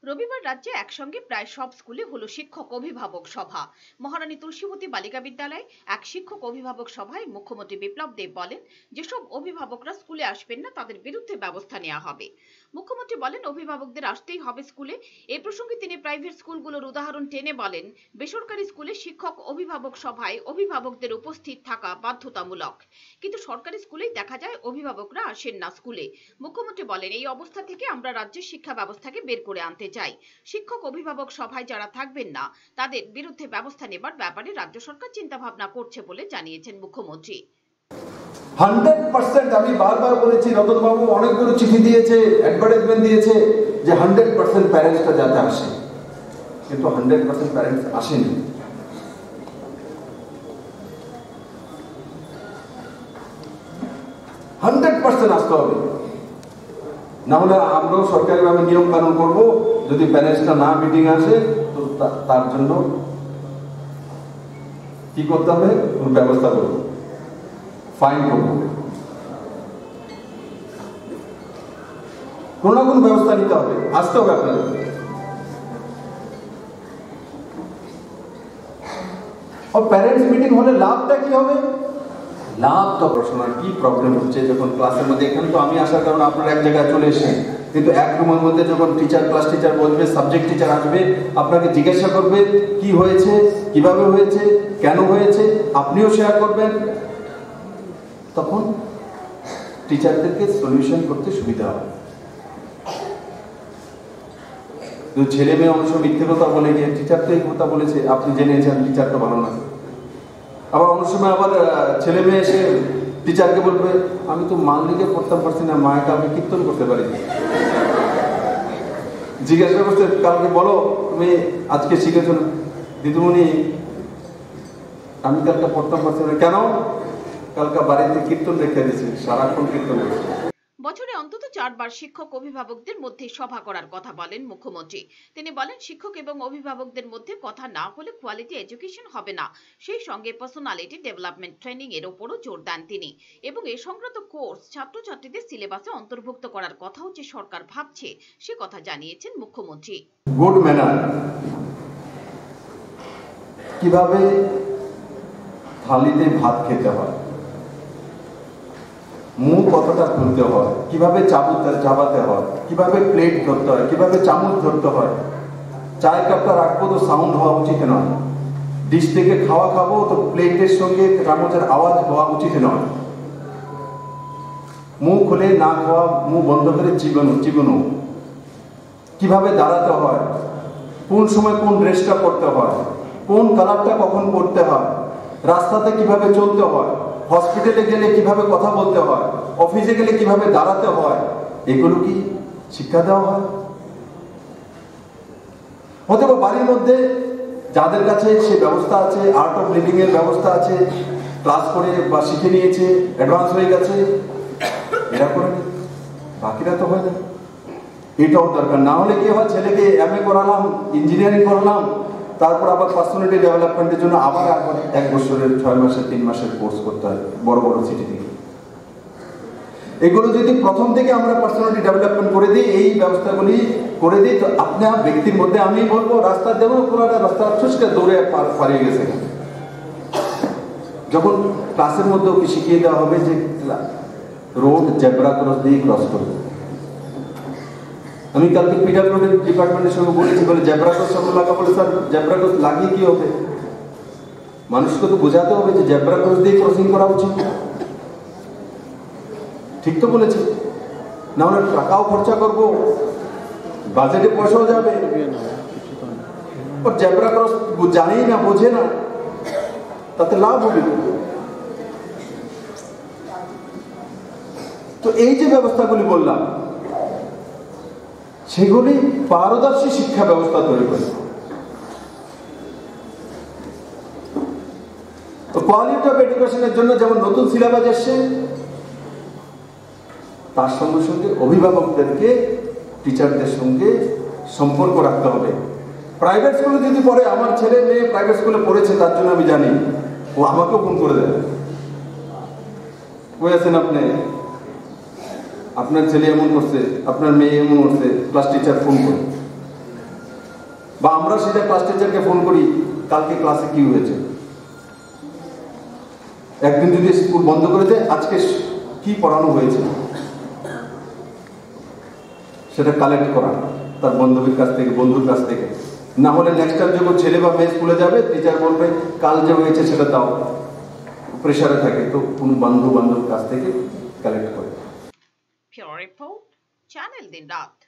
রবিবার রাজ্যে একসঙ্গে প্রায় সব স্কুলে হলো শিক্ষক অভিভাবক সভা। মহারানী তুলসীবতী বালিকা বিদ্যালয়ে এক শিক্ষক অভিভাবক সভায় মুখ্যমন্ত্রী বিপ্লব দেব বলেন, যেসব অভিভাবকরা স্কুলে আসবেন না তাদের বিরুদ্ধে ব্যবস্থা নেওয়া হবে। মুখ্যমন্ত্রী বলেন, অভিভাবকদের আসতেই হবে স্কুলে। এই প্রসঙ্গে তিনি প্রাইভেট স্কুলগুলোর উদাহরণ টেনে বলেন, বেসরকারি স্কুলে শিক্ষক অভিভাবক সভায় অভিভাবকদের উপস্থিত থাকা বাধ্যতামূলক, কিন্তু সরকারি স্কুলেই দেখা যায় অভিভাবকরা আসেন না স্কুলে। মুখ্যমন্ত্রী বলেন, এই অবস্থা থেকে আমরা রাজ্যের শিক্ষা ব্যবস্থাকে বের করে আনতে চাই। শিক্ষক অভিভাবক সভায় যারা থাকবেন না তাদের বিরুদ্ধে ব্যবস্থা নেবার ব্যাপারে রাজ্য সরকার চিন্তা ভাবনা করছে বলে জানিয়েছেন মুখ্যমন্ত্রী। 100% আমি বারবার বলেছি, রতনবাবু অনেকগুলো চিঠি দিয়েছে, অ্যাডভার্টাইজমেন্ট দিয়েছে যে 100% প্যারেন্টসটা যাতে আসে, কিন্তু 100% প্যারেন্টস আসেনি। আসতে হবে, না হলে আমরাও সরকারিভাবে নিয়ম কানুন করবো। যদি প্যারেন্টসটা না মিটিং আসে তো তার জন্য কি করতে হবে, ব্যবস্থা করবো, ফাইন করবো, কোন না কোন ব্যবস্থা নিতে হবে, আসতে হবে আপনাদের। প্যারেন্টস মিটিং হলে লাভটা কি হবে? লাভ তো পড়াশোনার কি প্রবলেম হচ্ছে যখন ক্লাসের মধ্যে, এখানে তো আমি আসার কারণে আপনারা এক জায়গায় চলে এসেছেন, কিন্তু এক রুমের মধ্যে যখন টিচার, ক্লাস টিচার বসবে, সাবজেক্ট টিচার আসবে, আপনাকে জিজ্ঞাসা করবে কি হয়েছে, কিভাবে হয়েছে, কেন হয়েছে, আপনিও শেয়ার করবেন, তখন টিচারদেরকে সলিউশন করতে সুবিধা হবে। ছেলে মেয়ে অবশ্য মিথ্যে কথা বলে গিয়ে, টিচার তো এই কথা বলেছে, আপনি জেনেছেন টিচার তো ভালো না। আবার অনেক সময় আবার ছেলে মেয়ে এসে টিচারকে বলবে, আমি তো মান লিখে পড়তাম পারছি না, মায়ের কালকে কীর্তন করতে পারি। জিজ্ঞাসা করছে, কালকে বলো তুমি আজকে শিখেছ না? দিদিমণি আমি কালকে পড়তাম পারছি না। কেন? কালকে বাড়িতে কীর্তন রেখে দিয়েছে, সারাক্ষণ কীর্তন করছে। বছরে অন্তত 4 বার শিক্ষক অভিভাবকদের মধ্যে সভা করার কথা বলেন মুখ্যমন্ত্রী। তিনি বলেন, শিক্ষক এবং অভিভাবকদের মধ্যে কথা না হলে কোয়ালিটি এডুকেশন হবে না। সেই সঙ্গে পার্সোনালিটি ডেভেলপমেন্ট ট্রেনিং এর উপরও জোর দেন তিনি, এবং এই সংক্রান্ত কোর্স ছাত্রছাত্রীদের সিলেবাসে অন্তর্ভুক্ত করার কথাও যে সরকার ভাবছে সে কথা জানিয়েছেন মুখ্যমন্ত্রী। গুড ম্যানার, কিভাবে থালিতে ভাত খেতে হয়, মুখ কতটা খুলতে হয়, কিভাবে চাবাতে হয়, কিভাবে প্লেট ধরতে হয়, কিভাবে চামচ ধরতে হয়, চায়ের কাপটা রাখবো তো সাউন্ড হওয়া উচিত নয়, ডিশ থেকে খাওয়া খাবো তো প্লেটের সঙ্গে চামচের আওয়াজ হওয়া উচিত নয়, মুখ খুলে না খাওয়া, মুখ বন্ধ করে চিবানো, কিভাবে দাঁড়াতে হয়, কোন সময় কোন ড্রেসটা পরতে হয়, কোন কালারটা কখন পরতে হয়, রাস্তাতে কিভাবে চলতে হয়, হসপিটালে গেলে কিভাবে কথা বলতে হয়, অফিসে গেলে কিভাবে দাঁড়াতে হয়, এগুলো কি শিক্ষা দেওয়া হয়? অথবা বাড়ির মধ্যে যাদের কাছে সে ব্যবস্থা আছে, আর্ট অফ লিভিং এর ব্যবস্থা আছে, ক্লাস করে বা শিখে নিয়েছে, অ্যাডভান্স হয়ে গেছে, এরা করে, বাকিরা তো হয় না। এটাও দরকার। না হলে কি হয়, ছেলেকে MA করালাম, ইঞ্জিনিয়ারিং করলাম, তারপর আবার পার্সোনালিটি ডেভেলপমেন্টের জন্য আবার 1 বছরের 6 মাসের 3 মাসের কোর্স করতে হয় বড় বড় সিটি থেকে। এগুলো যদি প্রথম থেকে আমরা পার্সোনালিটি ডেভেলপমেন্ট করে দিই, এই ব্যবস্থাগুলি করে দিই, তো আপনার ব্যক্তির মধ্যে, আমি বলবো রাস্তা দেবো, পুরোটা রাস্তা ছুটকে দৌড়ে পারিয়ে গেছে। যখন ক্লাসের মধ্যে ওকে শিখিয়ে দেওয়া হবে যে রোড জেব্রা ক্রস দিয়ে ক্রস করবে। আমি কালকে পিডব্লিউডি ডিপার্টমেন্টের সঙ্গে বলেছি, বলে জেব্রা ক্রস সঙ্গে লাগা, বলে স্যার জেব্রা ক্রস লাগিয়ে কি হবে? মানুষকে তো বোঝাতে হবে যে জেব্রা ক্রস দিয়ে ক্রসিং করা উচিত। ঠিক তো বলেছি, না হলে টাকাও খরচা করবো, বাজেটে পয়সাও যাবে, জেব্রা ক্রস জানেই না, বোঝে না, তাতে লাভ হবে। তো এই যে ব্যবস্থাগুলি বললাম, সেগুলি পারদর্শী শিক্ষা ব্যবস্থা তৈরি করে। তো কোয়ালিটি অফ এডুকেশনের জন্য যেমন নতুন সিলেবাস এসছে, তার সঙ্গে সঙ্গে অভিভাবকদেরকে টিচারদের সঙ্গে সম্পর্ক রাখতে হবে। প্রাইভেট স্কুলে যদি পড়ে, আমার ছেলে মেয়ে প্রাইভেট স্কুলে পড়েছে, তার জন্য আমি জানি, ও আমাকেও ফোন করে দেয়, কই আছেন আপনি, আপনার ছেলে এমন করছে, আপনার মেয়ে এমন করছে, ক্লাস টিচার ফোন করে। বা আমরা সেটা ক্লাস টিচারকে ফোন করি কালকে ক্লাসে কি হয়েছে, একদিন যদি স্কুল বন্ধ করে দেয় আজকে কি পড়ানো হয়েছে সেটা কালেক্ট করা তার বন্ধুর কাছ থেকে, না হলে নেক্সট টাইম যখন ছেলে বা মেয়ে স্কুলে যাবে টিচার বলবে কাল যে হয়েছে সেটা দাও, প্রেসারে থাকে তো কোন বান্ধব কাছ থেকে কালেক্ট করে। Pure Report, Channel Din Raat।